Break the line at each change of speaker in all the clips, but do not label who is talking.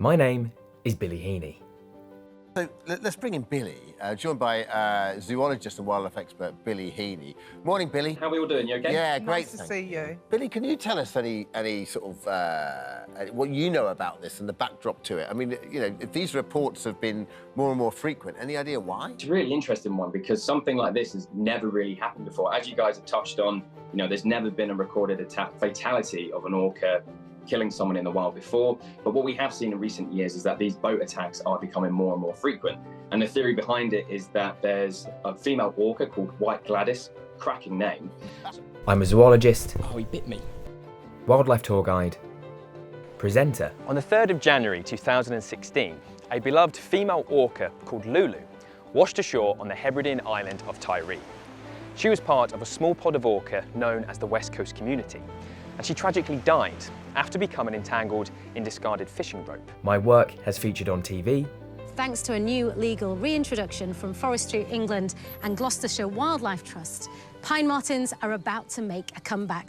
My name is Billy Heaney.
So let's bring in Billy, joined by zoologist and wildlife expert Billy Heaney. Morning, Billy.
How are we all doing? You okay?
Yeah, great.
Nice to see you.
Billy, can you tell us any sort of what you know about this and the backdrop to it? I mean, you know, if these reports have been more and more frequent, any idea why?
It's a really interesting one because something like this has never really happened before. As you guys have touched on, you know, there's never been a recorded fatality of an orca killing someone in the wild before. But what we have seen in recent years is that these boat attacks are becoming more and more frequent. And the theory behind it is that there's a female orca called White Gladys, cracking name.
I'm a zoologist.
Oh, he bit me.
Wildlife tour guide. Presenter.
On the 3rd of January 2016, a beloved female orca called Lulu washed ashore on the Hebridean island of Tiree. She was part of a small pod of orca known as the West Coast Community, and she tragically died after becoming entangled in discarded fishing rope.
My work has featured on TV.
Thanks to a new legal reintroduction from Forestry England and Gloucestershire Wildlife Trust, pine martens are about to make a comeback.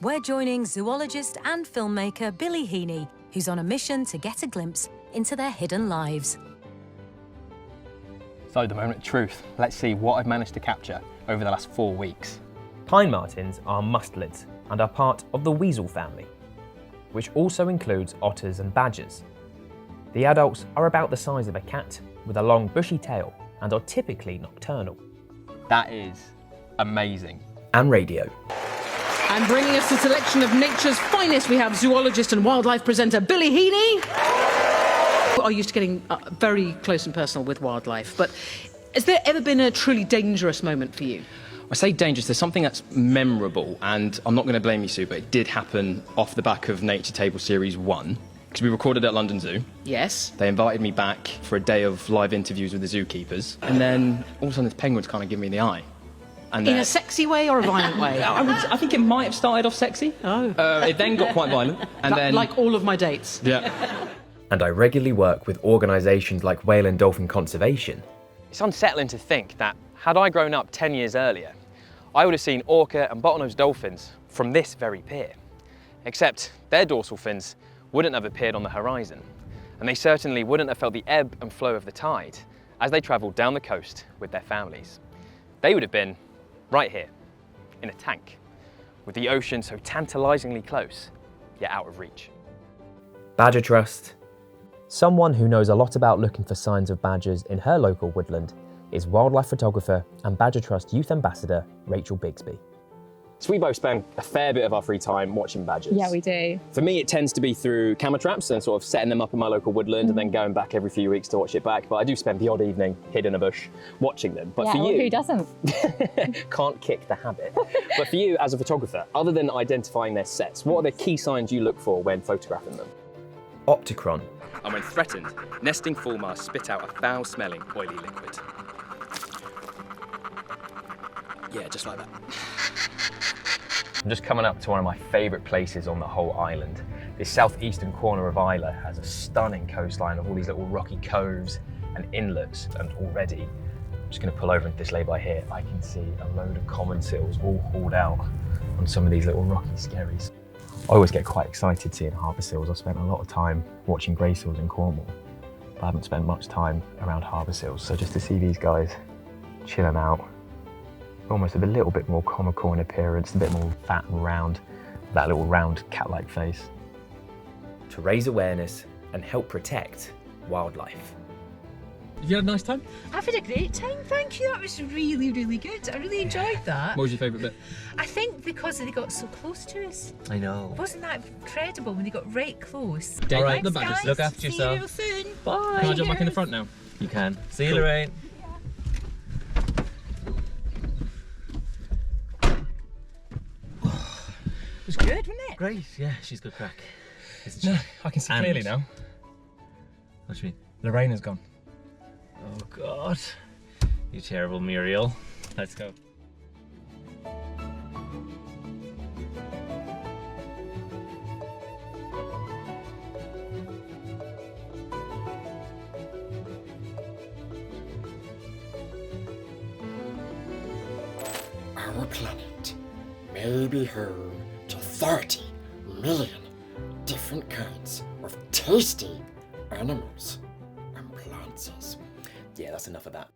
We're joining zoologist and filmmaker Billy Heaney, who's on a mission to get a glimpse into their hidden lives.
So, the moment of truth. Let's see what I've managed to capture over the last 4 weeks.
Pine martens are mustelids and are part of the weasel family, which also includes otters and badgers. The adults are about the size of a cat with a long bushy tail and are typically nocturnal.
That is amazing.
And radio.
And bringing us a selection of nature's finest, we have zoologist and wildlife presenter Billy Heaney. I used to getting very close and personal with wildlife, but has there ever been a truly dangerous moment for you?
I say dangerous, there's something that's memorable, and I'm not going to blame you, Sue, but it did happen off the back of Nature Table Series 1, because we recorded at London Zoo.
Yes.
They invited me back for a day of live interviews with the zookeepers, and then all of a sudden this penguin's kind of giving me the eye. And
In a sexy way or a violent way?
I think it might have started off sexy.
Oh.
It then got quite violent. And then,
like all of my dates.
Yeah.
And I regularly work with organisations like Whale and Dolphin Conservation.
It's unsettling to think that had I grown up 10 years earlier, I would have seen orca and bottlenose dolphins from this very pier. Except their dorsal fins wouldn't have appeared on the horizon, and they certainly wouldn't have felt the ebb and flow of the tide as they travelled down the coast with their families. They would have been right here, in a tank, with the ocean so tantalisingly close, yet out of reach.
Badger Trust. Someone who knows a lot about looking for signs of badgers in her local woodland is wildlife photographer and Badger Trust Youth Ambassador Rachel Bigsby.
So we both spend a fair bit of our free time watching badgers.
Yeah, we do.
For me, it tends to be through camera traps and sort of setting them up in my local woodland and then going back every few weeks to watch it back. But I do spend the odd evening hid in a bush watching them. But
yeah,
for
well,
you,
who doesn't?
can't kick the habit. But for you as a photographer, other than identifying their sets, what are the key signs you look for when photographing them?
Opticron.
And when threatened, nesting fulmars spit out a foul-smelling, oily liquid. Yeah, just like that.
I'm just coming up to one of my favourite places on the whole island. This southeastern corner of Isla has a stunning coastline of all these little rocky coves and inlets, and already, I'm just going to pull over into this lay-by here, I can see a load of common seals all hauled out on some of these little rocky skerries. I always get quite excited seeing harbour seals. I've spent a lot of time watching grey seals in Cornwall, but I haven't spent much time around harbour seals. So just to see these guys chilling out, almost a little bit more comical in appearance, a bit more fat and round, that little round cat-like face. To raise awareness and help protect wildlife.
Have you had a nice time?
I've had a great time, thank you. That was really, really good. I really enjoyed that.
What was your favourite bit?
I think because they got so close to us.
I know.
Wasn't that incredible when they got right close?
All right,
Thanks,
the badgers.
guys.
Look after yourself.
See you real soon.
Bye. Can I jump back in the front now? You can. See you, Lorraine.
It was good, wasn't it?
Great. Yeah, she's good crack. Isn't she? No, I can see clearly now. What do you mean? Lorraine is gone. Oh God. You terrible Muriel. Let's go.
Our planet may be home to 30 million different kinds of tasty animals and plants us.
Yeah, that's enough of that.